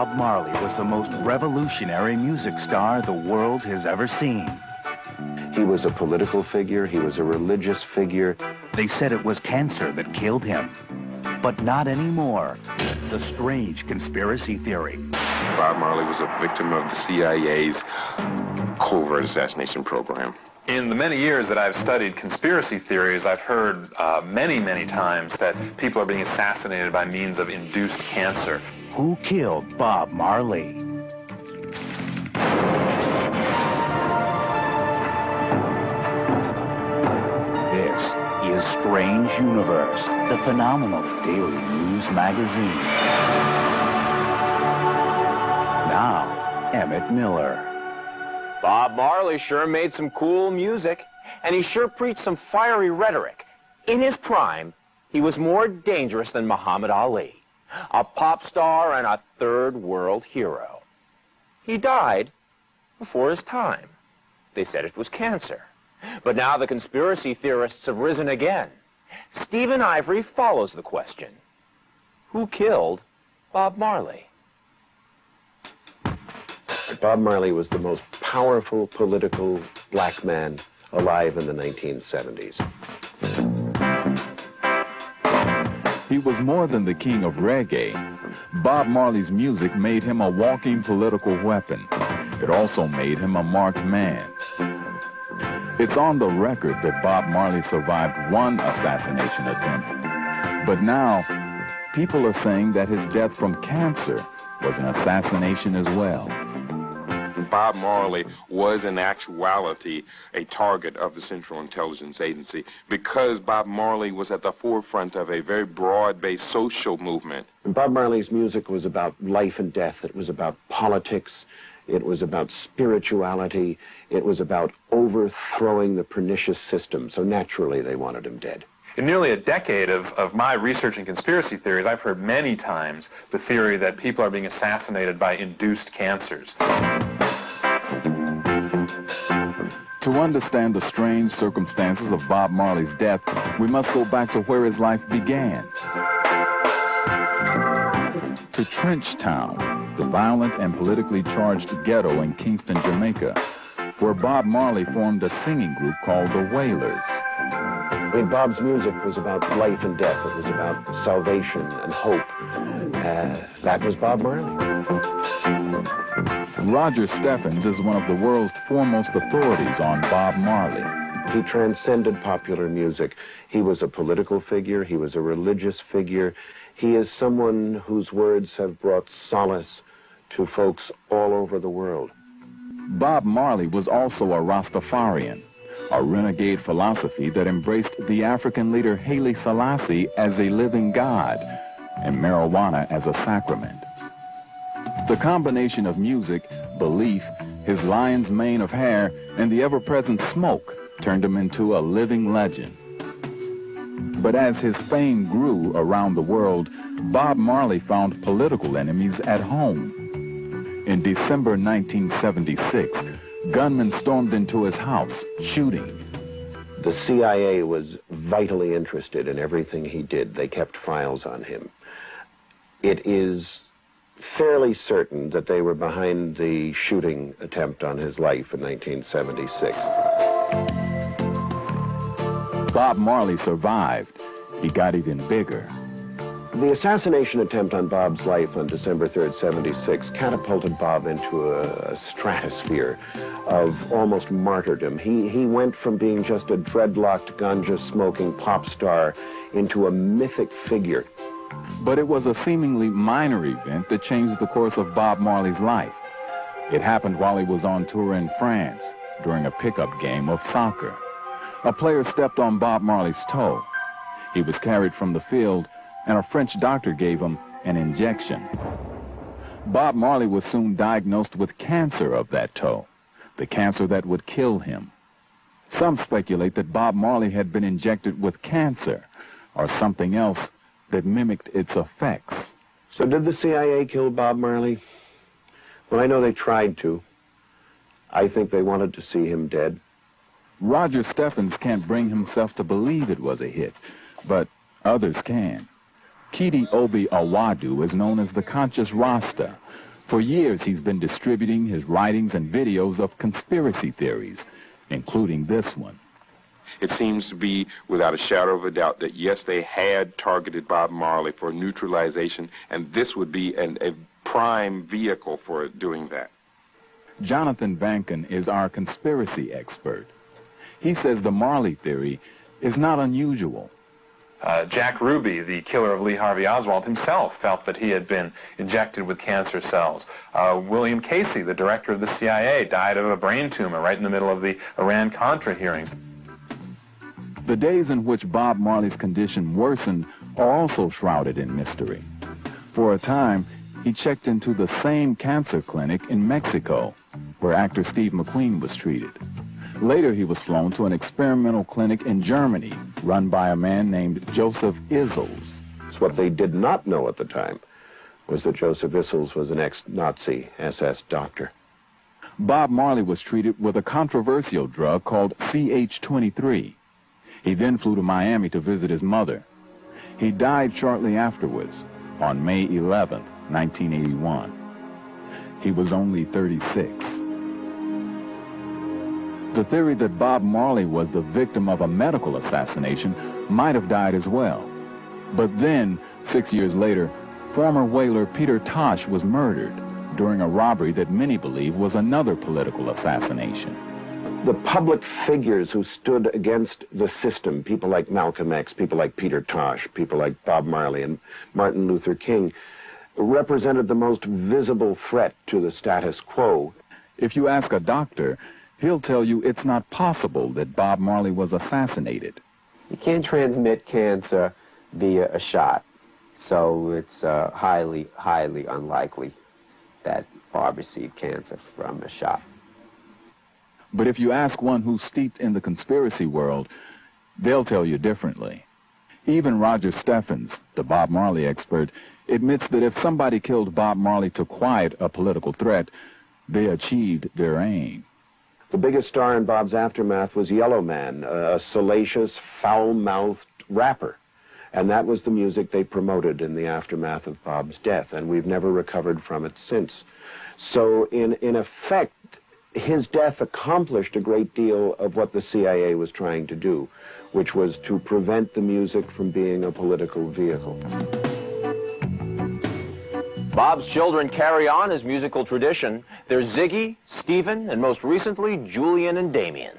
Bob Marley was the most revolutionary music star the world has ever seen. He was a political figure. He was a religious figure. They said it was cancer that killed him. But not anymore. The strange conspiracy theory. Bob Marley was a victim of the CIA's covert assassination program. In the many years that I've studied conspiracy theories, I've heard many times that people are being assassinated by means of induced cancer. Who killed Bob Marley? This is Strange Universe, the phenomenal daily news magazine. Now, Emmett Miller. Bob Marley sure made some cool music, and he sure preached some fiery rhetoric. In his prime, he was more dangerous than Muhammad Ali, a pop star and a third world hero. He died before his time. They said it was cancer. But now the conspiracy theorists have risen again. Stephen Ivory follows the question. Who killed Bob Marley? Bob Marley was the most powerful political black man alive in the 1970s. He was more than the king of reggae. Bob Marley's music made him a walking political weapon. It also made him a marked man. It's on the record that Bob Marley survived one assassination attempt. But now, people are saying that his death from cancer was an assassination as well. Bob Marley was in actuality a target of the Central Intelligence Agency because Bob Marley was at the forefront of a very broad-based social movement. Bob Marley's music was about life and death. It was about politics. It was about spirituality. It was about overthrowing the pernicious system. So naturally, they wanted him dead. In nearly a decade of my research in conspiracy theories, I've heard many times the theory that people are being assassinated by induced cancers. To understand the strange circumstances of Bob Marley's death, we must go back to where his life began. To Trenchtown, the violent and politically charged ghetto in Kingston, Jamaica, where Bob Marley formed a singing group called the Wailers. I mean, Bob's music was about life and death. It was about salvation and hope. That was Bob Marley. Roger Steffens is one of the world's foremost authorities on Bob Marley. He transcended popular music. He was a political figure. He was a religious figure. He is someone whose words have brought solace to folks all over the world. Bob Marley was also a Rastafarian, a renegade philosophy that embraced the African leader Haile Selassie as a living god and marijuana as a sacrament. The combination of music, belief, his lion's mane of hair, and the ever-present smoke turned him into a living legend. But as his fame grew around the world, Bob Marley found political enemies at home. In December 1976, gunmen stormed into his house, shooting. The CIA was vitally interested in everything he did. They kept files on him. It is fairly certain that they were behind the shooting attempt on his life in 1976. Bob Marley survived. He got even bigger. The assassination attempt on Bob's life on December 3rd, 76 catapulted Bob into a stratosphere of almost martyrdom. He went from being just a dreadlocked, ganja-smoking pop star into a mythic figure. But it was a seemingly minor event that changed the course of Bob Marley's life. It happened while he was on tour in France during a pickup game of soccer. A player stepped on Bob Marley's toe. He was carried from the field, and a French doctor gave him an injection. Bob Marley was soon diagnosed with cancer of that toe, the cancer that would kill him. Some speculate that Bob Marley had been injected with cancer or something else that mimicked its effects. So did the CIA kill Bob Marley? Well, I know they tried to. I think they wanted to see him dead. Roger Steffens can't bring himself to believe it was a hit, but others can. Kidi Obi Awadu is known as the Conscious Rasta, For years, he's been distributing his writings and videos of conspiracy theories, including this one. It seems to be without a shadow of a doubt that, yes, they had targeted Bob Marley for neutralization, and this would be a prime vehicle for doing that. Jonathan Bankin is our conspiracy expert. He says the Marley theory is not unusual. Jack Ruby, the killer of Lee Harvey Oswald, himself felt that he had been injected with cancer cells. William Casey, the director of the CIA, died of a brain tumor right in the middle of the Iran-Contra hearings. The days in which Bob Marley's condition worsened are also shrouded in mystery. For a time, he checked into the same cancer clinic in Mexico, where actor Steve McQueen was treated. Later, he was flown to an experimental clinic in Germany, run by a man named Joseph Issels. What they did not know at the time was that Joseph Issels was an ex-Nazi SS doctor. Bob Marley was treated with a controversial drug called CH-23. He then flew to Miami to visit his mother. He died shortly afterwards, on May 11, 1981. He was only 36. The theory that Bob Marley was the victim of a medical assassination might have died as well. But then, 6 years later, former whaler Peter Tosh was murdered during a robbery that many believe was another political assassination. The public figures who stood against the system, people like Malcolm X, people like Peter Tosh, people like Bob Marley and Martin Luther King, represented the most visible threat to the status quo. If you ask a doctor, he'll tell you it's not possible that Bob Marley was assassinated. You can't transmit cancer via a shot, so it's highly, highly unlikely that Bob received cancer from a shot. But if you ask one who's steeped in the conspiracy world, they'll tell you differently. Even Roger Steffens, the Bob Marley expert, admits that if somebody killed Bob Marley to quiet a political threat, they achieved their aim. The biggest star in Bob's aftermath was Yellow Man, a salacious, foul-mouthed rapper. And that was the music they promoted in the aftermath of Bob's death, and we've never recovered from it since. So in effect, his death accomplished a great deal of what the CIA was trying to do, which was to prevent the music from being a political vehicle. Bob's children carry on his musical tradition. There's Ziggy, Stephen, and most recently, Julian and Damien.